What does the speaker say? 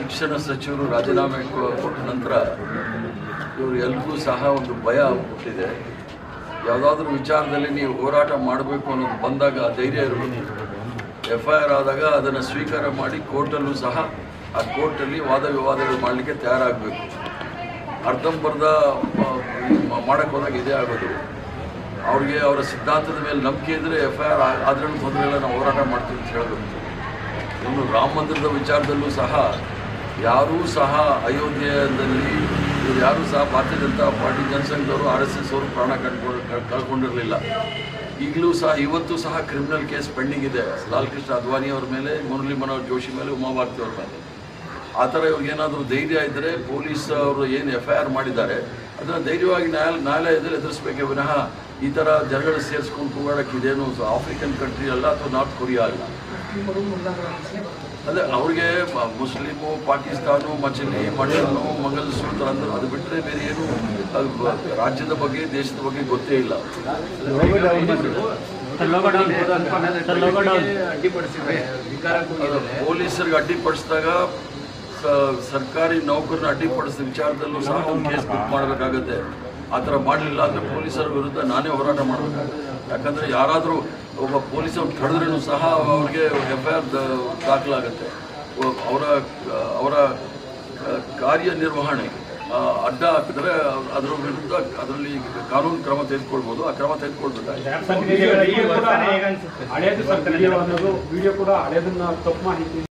ಶಿಕ್ಷಣ ಸಚಿವರು ರಾಜೀನಾಮೆ ಕೊಟ್ಟ ನಂತರ ಇವರು ಎಲ್ಲರಿಗೂ ಸಹ ಒಂದು ಭಯ ಹುಟ್ಟಿದೆ. ಯಾವುದಾದ್ರೂ ವಿಚಾರದಲ್ಲಿ ನೀವು ಹೋರಾಟ ಮಾಡಬೇಕು ಅನ್ನೋದು ಬಂದಾಗ ಧೈರ್ಯ ಇರಬೇಕು. FIR ಆದಾಗ ಅದನ್ನು ಸ್ವೀಕಾರ ಮಾಡಿ ಕೋರ್ಟಲ್ಲೂ ಸಹ ಆ ಕೋರ್ಟಲ್ಲಿ ವಾದ ವಿವಾದಗಳು ಮಾಡಲಿಕ್ಕೆ ತಯಾರಾಗಬೇಕು. ಅರ್ಧಂಬರ್ಧ ಮಾಡೋಕ್ಕೆ ಹೋದಾಗ ಇದೇ ಆಗೋದು. ಅವ್ರಿಗೆ ಅವರ ಸಿದ್ಧಾಂತದ ಮೇಲೆ ನಂಬಿಕೆ ಇದ್ದರೆ FIR ಆದ್ರೂ ತೊಂದರೆ ಇಲ್ಲ, ನಾವು ಹೋರಾಟ ಮಾಡ್ತೀವಿ ಅಂತ ಹೇಳಬೇಕು. ಇನ್ನು ರಾಮ ಮಂದಿರದ ವಿಚಾರದಲ್ಲೂ ಸಹ ಯಾರೂ ಸಹ ಅಯೋಧ್ಯೆಯಲ್ಲಿ ಇವರು ಯಾರೂ ಸಹ ಭಾರತೀಯ ಜನತಾ ಪಾರ್ಟಿ ಜನಸಂಘದವರು RSS ಅವರು ಪ್ರಾಣ ಕಳ್ಕೊಂಡಿರಲಿಲ್ಲ. ಈಗಲೂ ಸಹ ಇವತ್ತು ಸಹ ಕ್ರಿಮಿನಲ್ ಕೇಸ್ ಪೆಂಡಿಂಗ್ ಇದೆ ಲಾಲ್ ಕೃಷ್ಣ ಅದ್ವಾನಿ ಅವ್ರ ಮೇಲೆ, ಮುರಳಿ ಮನೋಹರ್ ಜೋಶಿ ಮೇಲೆ, ಉಮಾಭಾರತಿ ಅವ್ರ ಮೇಲೆ. ಆ ಥರ ಇವ್ರಿಗೇನಾದರೂ ಧೈರ್ಯ ಇದ್ದರೆ ಪೊಲೀಸ್ ಅವರು ಏನು FIR ಮಾಡಿದ್ದಾರೆ ಅದನ್ನು ಧೈರ್ಯವಾಗಿ ನ್ಯಾಯಾಲಯದಲ್ಲಿ ಎದುರಿಸಬೇಕೇ ವಿನಃ ಈ ಥರ ಜನಗಳು ಸೇರಿಸ್ಕೊಂಡು ಕೂಗಾಡೋಕ್ಕೆ ಇದೇನು ಆಫ್ರಿಕನ್ ಕಂಟ್ರಿ ಅಲ್ಲ ಅಥವಾ ನಾರ್ತ್ ಕೊರಿಯಾ ಅಲ್ಲ. ಅದೇ ಅವ್ರಿಗೆ ಮುಸ್ಲಿಮು, ಪಾಕಿಸ್ತಾನ, ಮಚಲಿ, ಮಟನ್ನು, ಮಂಗಲಸೂತ್ರ ಅಂದ್ರೆ ಅದು ಬಿಟ್ಟರೆ ಬೇರೆ ಏನು ರಾಜ್ಯದ ಬಗ್ಗೆ ದೇಶದ ಬಗ್ಗೆ ಗೊತ್ತೇ ಇಲ್ಲ. ಪೊಲೀಸರಿಗೆ ಅಡ್ಡಿಪಡಿಸಿದಾಗ ಸರ್ಕಾರಿ ನೌಕರನ್ನ ಅಡ್ಡಿಪಡಿಸಿದ ವಿಚಾರದಲ್ಲೂ ಸಹ ಒಂದು ಕೇಸ್ ಬುಕ್ ಮಾಡಬೇಕಾಗುತ್ತೆ. ಆ ಥರ ಮಾಡಲಿಲ್ಲ ಅಂದರೆ ಪೊಲೀಸರ ವಿರುದ್ಧ ನಾನೇ ಹೋರಾಟ ಮಾಡಬೇಕಾಗುತ್ತೆ. ಯಾಕಂದರೆ ಯಾರಾದರೂ ಒಬ್ಬ ಪೊಲೀಸರು ಕಳೆದ್ರೂ ಸಹ ಅವ್ರಿಗೆ FIR ದಾಖಲಾಗುತ್ತೆ. ಅವರ ಕಾರ್ಯನಿರ್ವಹಣೆ ಅಡ್ಡ ಹಾಕಿದ್ರೆ ಅದರ ವಿರುದ್ಧ ಅದರಲ್ಲಿ ಕಾನೂನು ಕ್ರಮ ತೆಗೆದುಕೊಳ್ಬೋದು. ಆ ಕ್ರಮ ತೆಗೆದುಕೊಳ್ಬೇಕಾಗುತ್ತೆ.